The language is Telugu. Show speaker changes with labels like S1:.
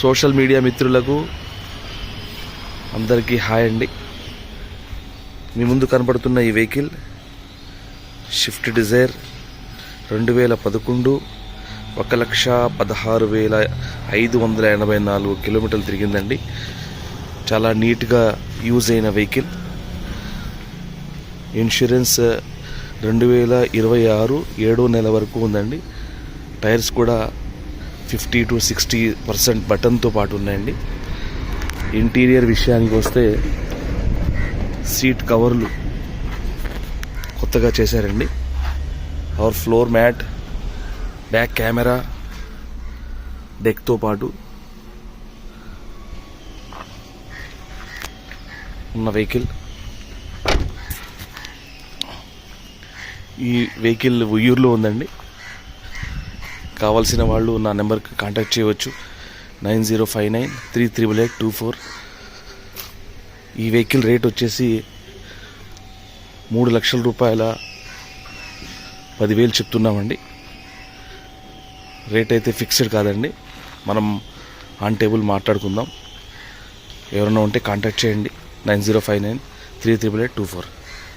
S1: సోషల్ మీడియా మిత్రులకు అందరికీ హాయ్ అండి. మీ ముందు కనపడుతున్న ఈ వెహికల్ స్విఫ్ట్ డిజైర్ 2011 1,16,584 కిలోమీటర్లు తిరిగిందండి. చాలా నీట్గా యూజ్ అయిన వెహికల్. ఇన్సూరెన్స్ 2026 7వ నెల వరకు ఉందండి. టైర్స్ కూడా 50 to 60% బటన్తో పాటు ఉన్నాయండి. ఇంటీరియర్ విషయానికి వస్తే సీట్ కవర్లు కొత్తగా చేశారండి. Power floor mat, back camera, డెక్తో పాటు ఉన్న వెహికల్. ఈ వెహికల్ ఉయ్యూరులో ఉందండి. కావాల్సిన వాళ్ళు నా నెంబర్కి కాంటాక్ట్ చేయవచ్చు. 9059388824. ఈ వెహికల్ రేట్ వచ్చేసి 3,00,000 రూపాయల 10,000 చెప్తున్నామండి. రేట్ అయితే ఫిక్స్డ్ కాదండి, మనం ఆన్ టేబుల్ మాట్లాడుకుందాం. ఎవరైనా ఉంటే కాంటాక్ట్ చేయండి. 9059388824.